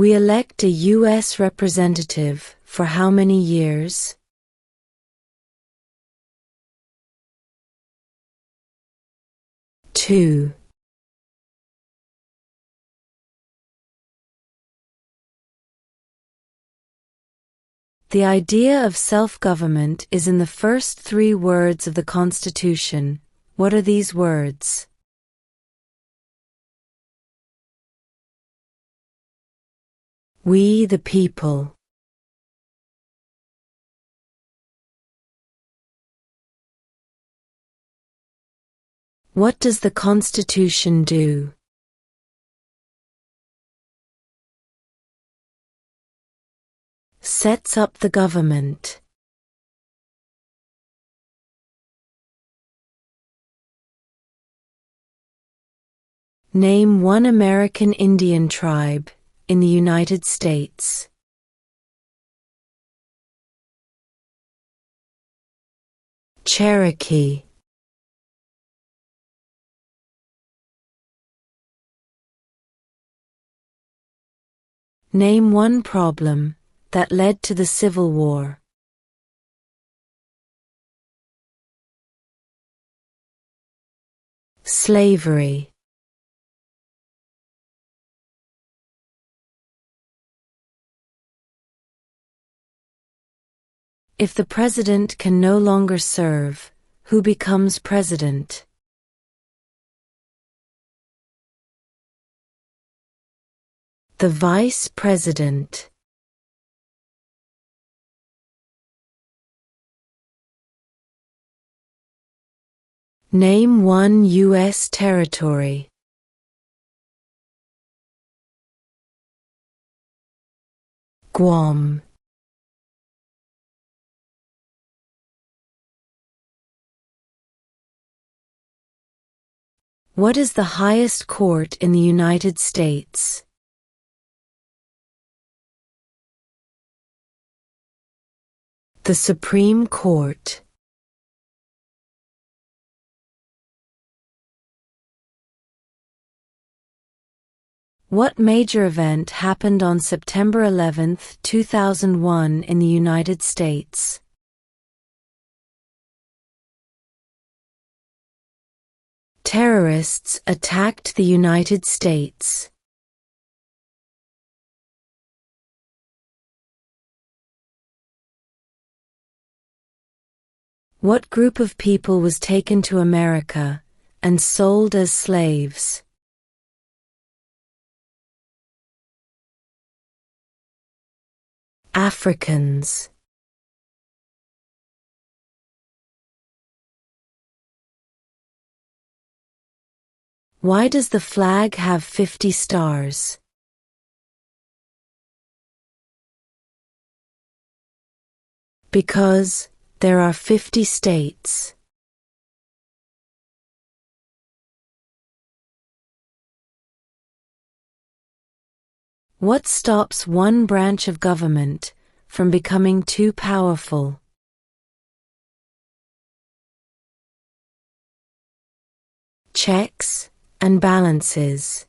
We elect a U.S. representative for how many years? Two. The idea of self-government is in the first 3 words of the Constitution. What are these words? We the people. What does the Constitution do? Sets up the government. Name one American Indian tribe in the United States. Cherokee. Name one problem that led to the Civil War. Slavery. If the president can no longer serve, who becomes president? The vice president. Name one U.S. territory. Guam. What is the highest court in the United States? The Supreme Court. What major event happened on September 11, 2001 in the United States? Terrorists attacked the United States. What group of people was taken to America and sold as slaves? Africans. Why does the flag have 50 stars? Because there are 50 states. What stops one branch of government from becoming too powerful? Checks and balances.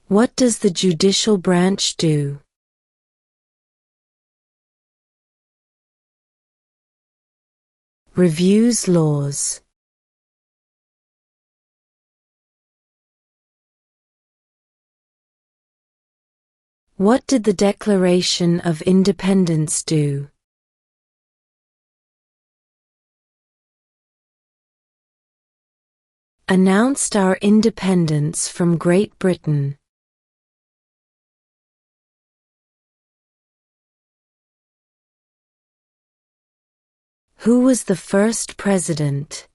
What does the judicial branch do? Reviews laws. What did the Declaration of Independence do? Announced our independence from Great Britain. Who was the first president?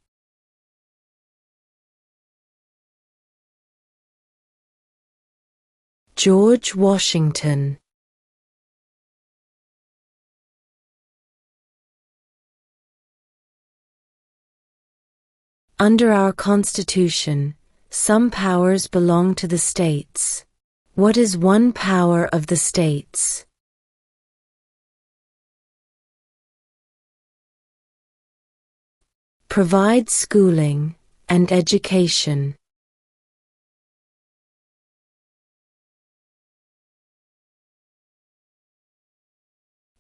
George Washington. Under our Constitution, some powers belong to the states. What is one power of the states? Provide schooling and education.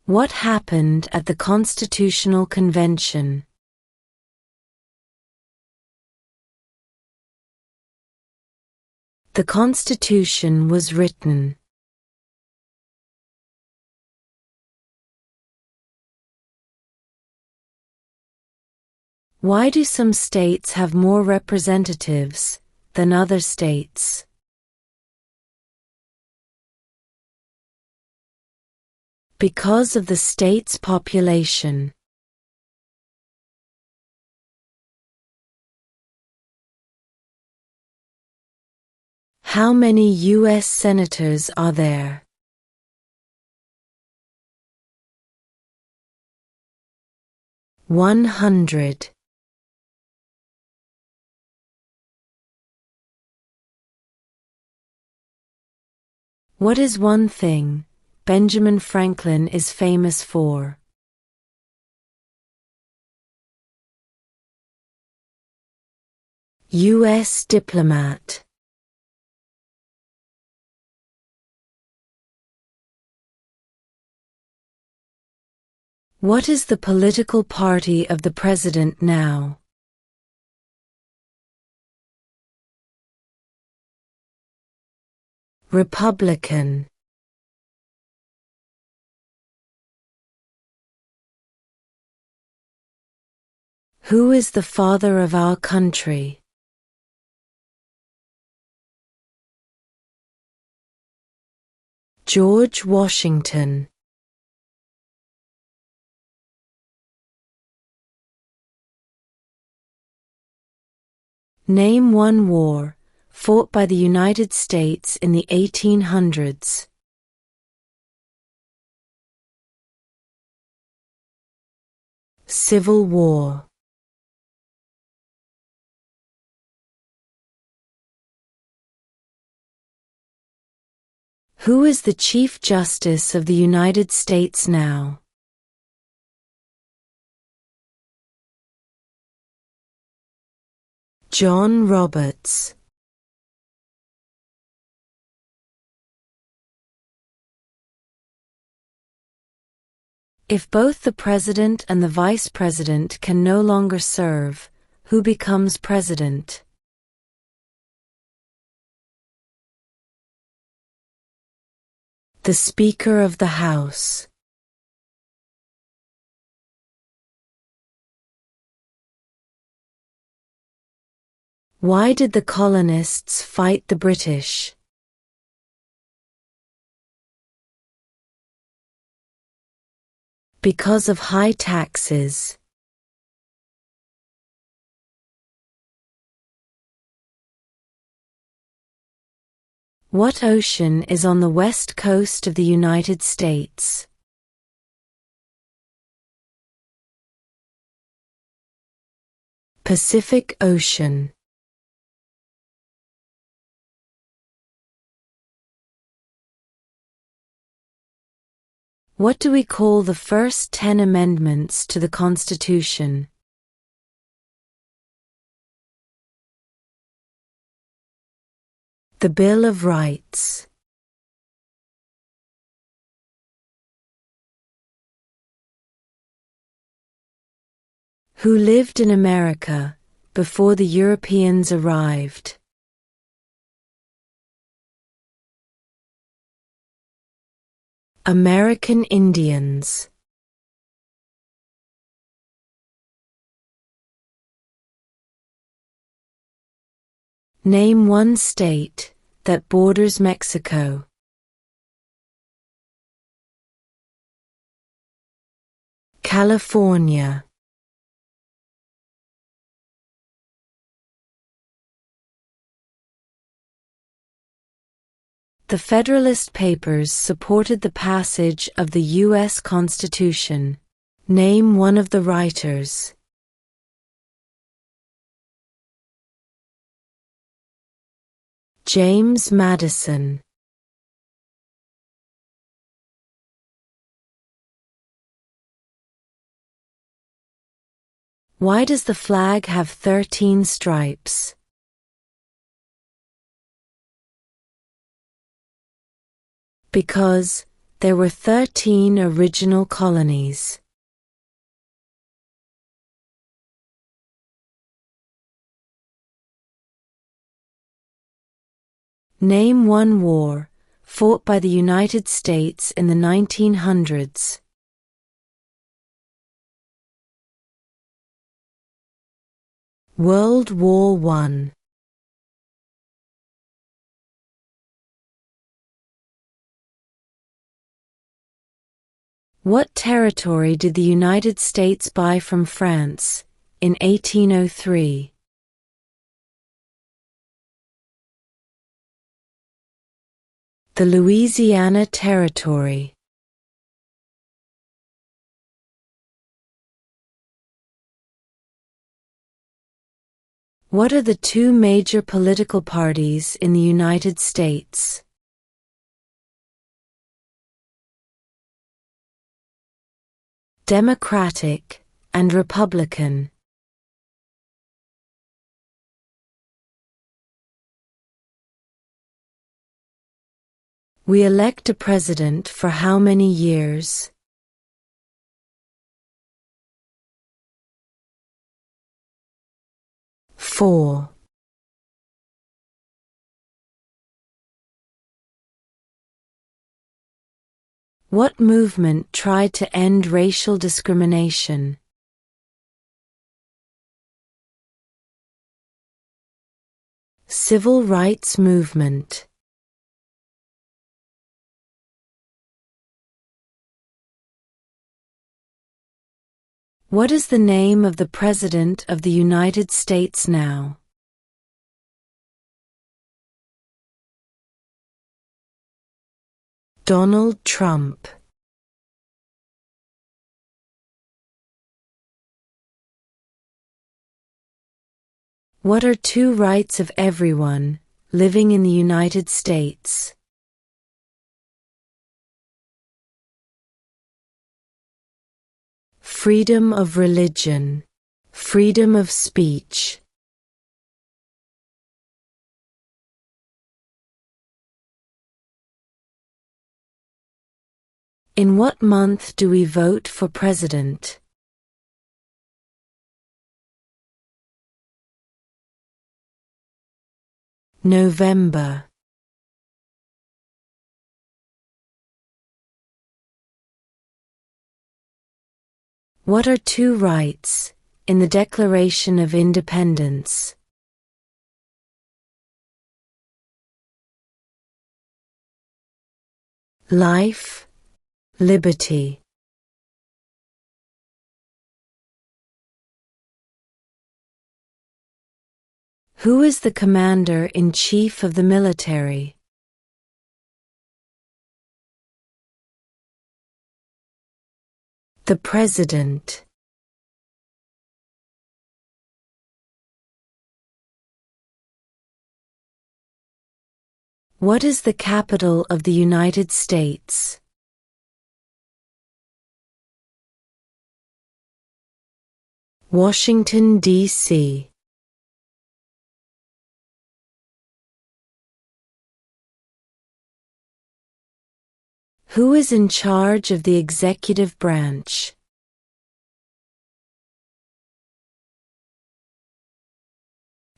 What happened at the Constitutional Convention? The Constitution was written. Why do some states have more representatives than other states? Because of the state's population. How many U.S. senators are there? 100. What is one thing Benjamin Franklin is famous for? U.S. diplomat. What is the political party of the president now? Republican. Who is the father of our country? George Washington. Name one war fought by the United States in the 1800s. Civil War. Who is the Chief Justice of the United States now? John Roberts. If both the president and the vice president can no longer serve, who becomes president? The Speaker of the House. Why did the colonists fight the British? Because of high taxes. What ocean is on the west coast of the United States? Pacific Ocean. What do we call the first 10 amendments to the Constitution? The Bill of Rights. Who lived in America before the Europeans arrived? American Indians. Name one state that borders Mexico. California. The Federalist Papers supported the passage of the U.S. Constitution. Name one of the writers. James Madison. Why does the flag have 13 stripes? Because there were 13 original colonies. Name one war fought by the United States in the 1900s. World War I. What territory did the United States buy from France in 1803? The Louisiana Territory. What are the two major political parties in the United States? Democratic and Republican. We elect a president for how many years? 4. What movement tried to end racial discrimination? Civil rights movement. What is the name of the President of the United States now? Donald Trump. What are two rights of everyone living in the United States? Freedom of religion, freedom of speech. In what month do we vote for president? November. What are two rights in the Declaration of Independence? Life, liberty. Who is the commander-in-chief of the military? The President. What is the capital of the United States? Washington, D.C. Who is in charge of the executive branch?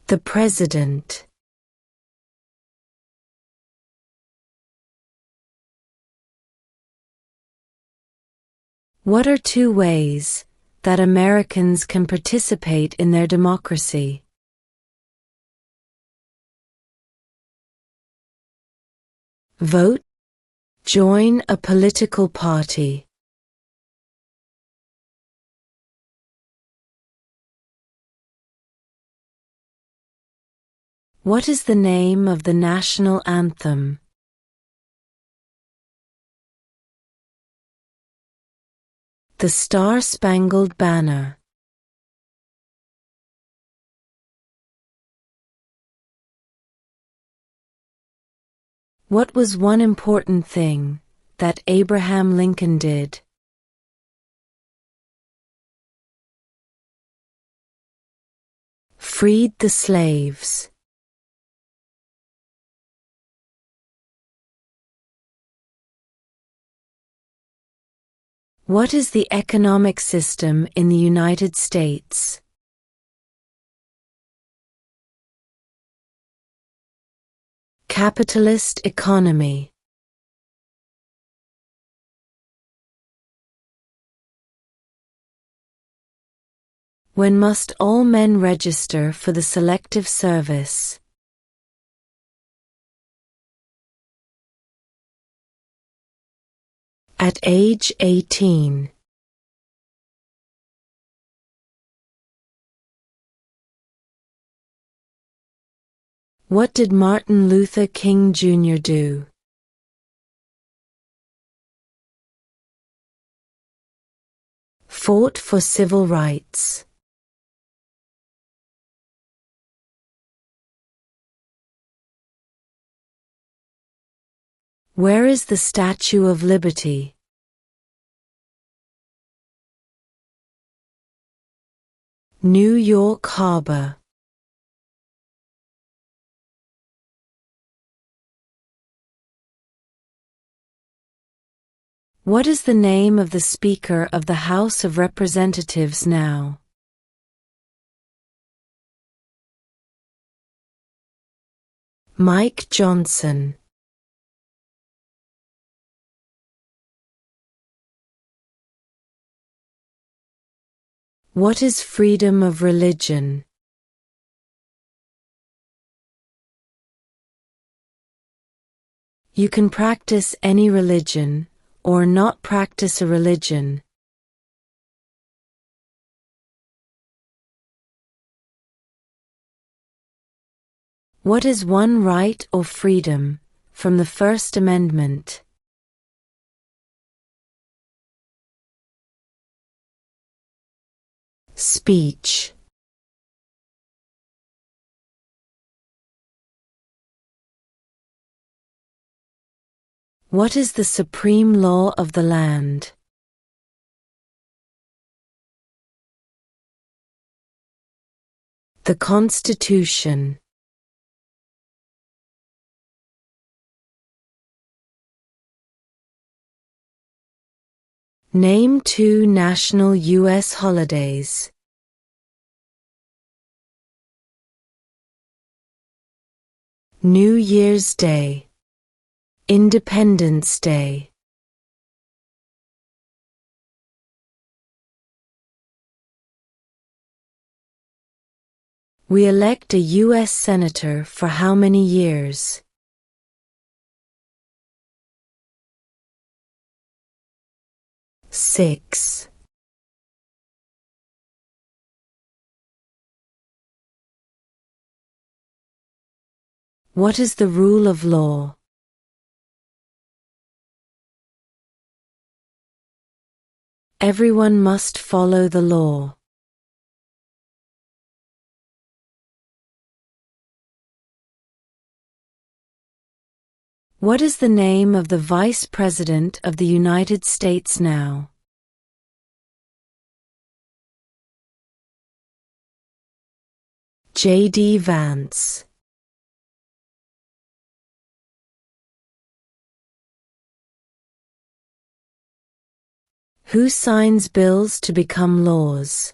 The President. What are two ways that Americans can participate in their democracy? Vote. Join a political party. What is the name of the national anthem? The Star-Spangled Banner. What was one important thing that Abraham Lincoln did? freed the slaves. What is the economic system in the United States? Capitalist economy. When must all men register for the Selective Service? At age 18. What did Martin Luther King Jr. do? Fought for civil rights. Where is the Statue of Liberty? New York Harbor. What is the name of the Speaker of the House of Representatives now? Mike Johnson. What is freedom of religion? You can practice any religion, or not practice a religion. What is one right or freedom, from the First Amendment? Speech. What is the supreme law of the land? The Constitution. Name 2 national U.S. holidays. New Year's Day. Independence Day. We elect a U.S. Senator for how many years? Six. What is the rule of law? Everyone must follow the law. What is the name of the Vice President of the United States now? J.D. Vance. Who signs bills to become laws?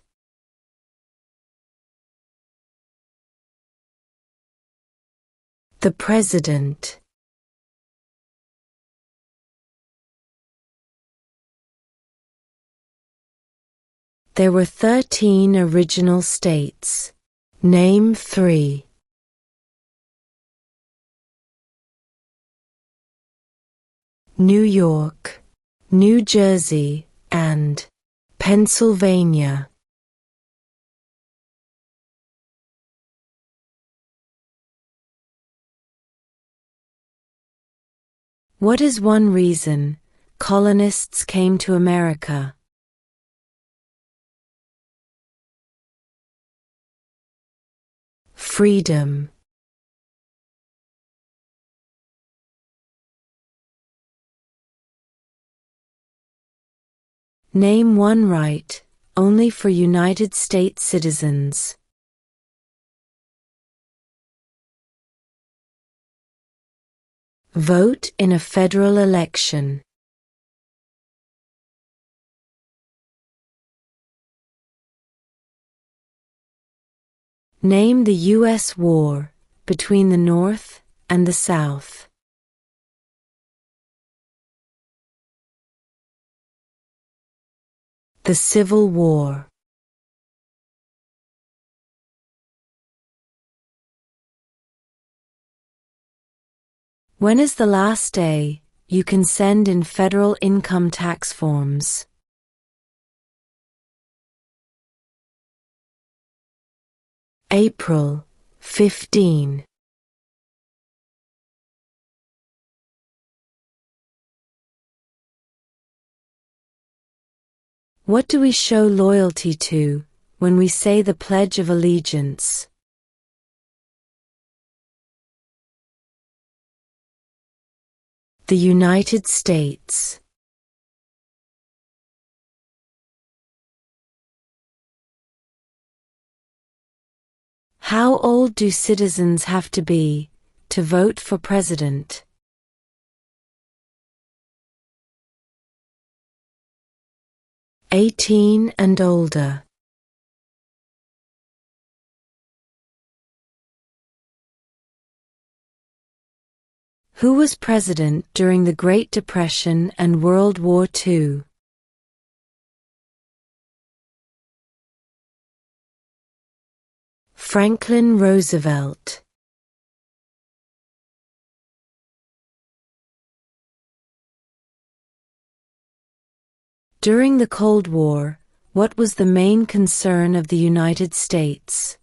The President. There were 13 original states. Name 3. New York, New Jersey, and Pennsylvania. What is one reason colonists came to America? Freedom. Name one right, only for United States citizens. Vote in a federal election. Name the U.S. war between the North and the South. The Civil War. When is the last day you can send in federal income tax forms? April 15. What do we show loyalty to when we say the Pledge of Allegiance? The United States. How old do citizens have to be to vote for president? 18 and older. Who was president during the Great Depression and World War II? Franklin Roosevelt. During the Cold War, what was the main concern of the United States?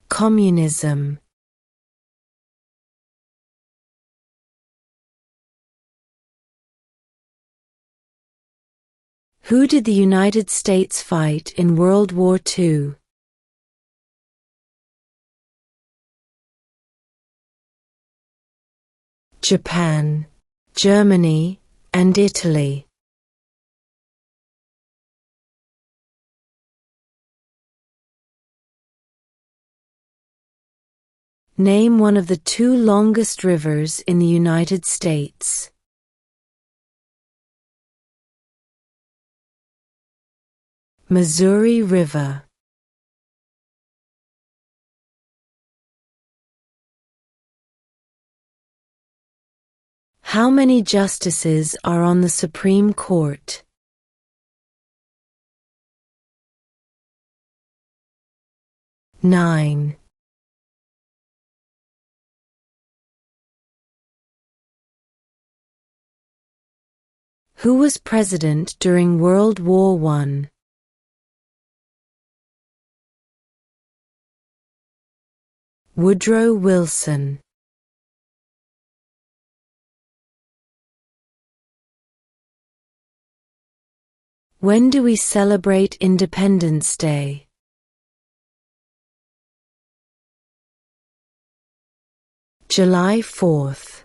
Communism. Who did the United States fight in World War II? Japan, Germany, and Italy. Name one of the two longest rivers in the United States. Missouri River. How many justices are on the Supreme Court? 9. Who was president during World War I? Woodrow Wilson. When do we celebrate Independence Day? July 4th.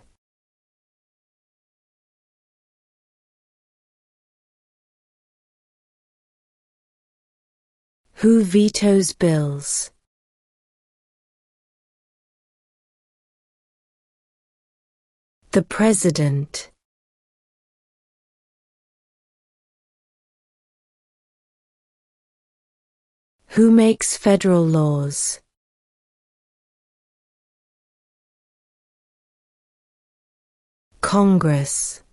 Who vetoes bills? The President. Who makes federal laws? Congress.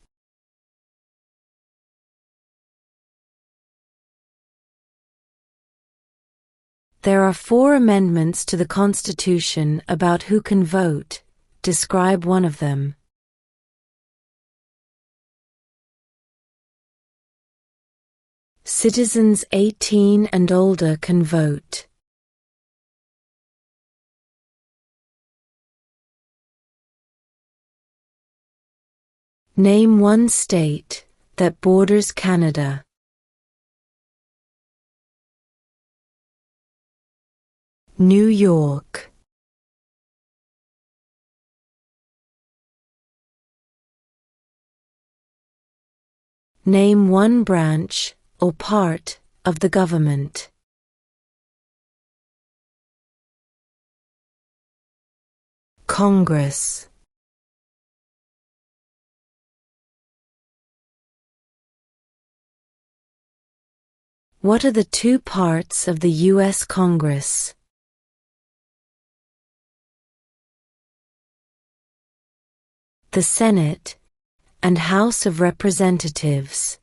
There are 4 amendments to the Constitution about who can vote. Describe one of them. Citizens 18 and older can vote. Name one state that borders Canada. New York. Name one branch or part of the government. Congress. What are the two parts of the U.S. Congress? The Senate and House of Representatives.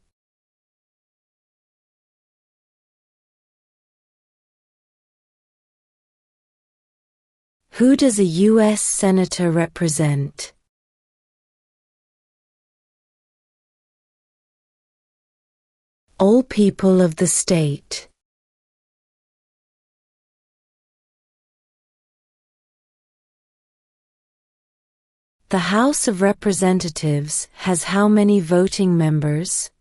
Who does a U.S. Senator represent? All people of the state. The House of Representatives has how many voting members?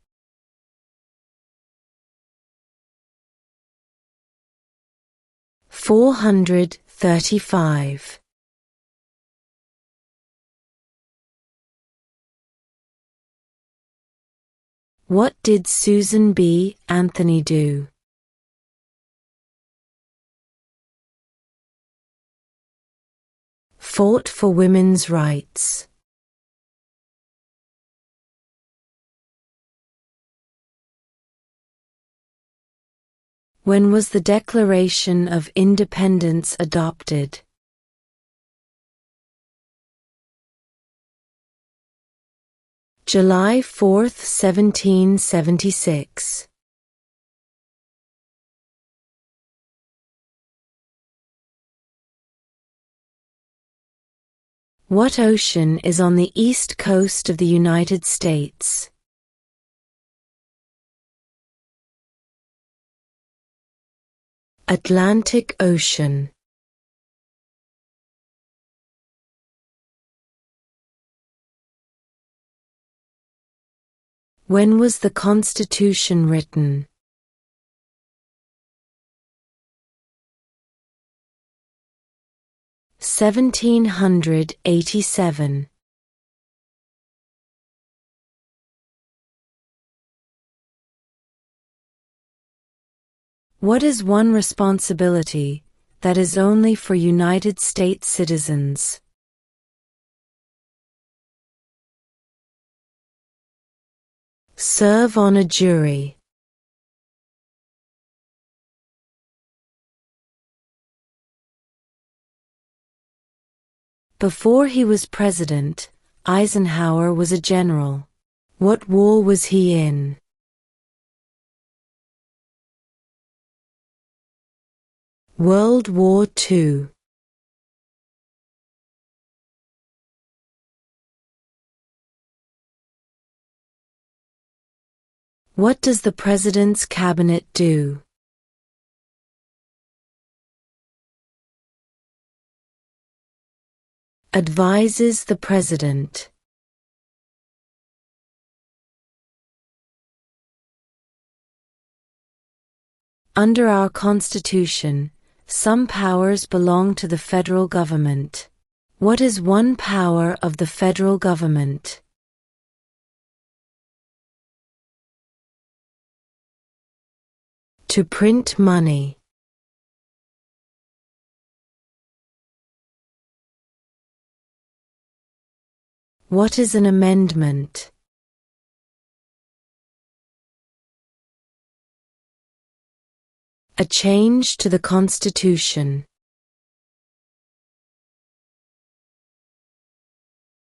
$435. What did Susan B. Anthony do? Fought for women's rights. When was the Declaration of Independence adopted? July 4, 1776. What ocean is on the east coast of the United States? Atlantic Ocean. When was the Constitution written? (1787). What is one responsibility that is only for United States citizens? Serve on a jury. Before he was president, Eisenhower was a general. What war was he in? World War II. What does the President's Cabinet do? Advises the President. Under our Constitution, some powers belong to the federal government. What is one power of the federal government? To print money. What is an amendment? A change to the Constitution.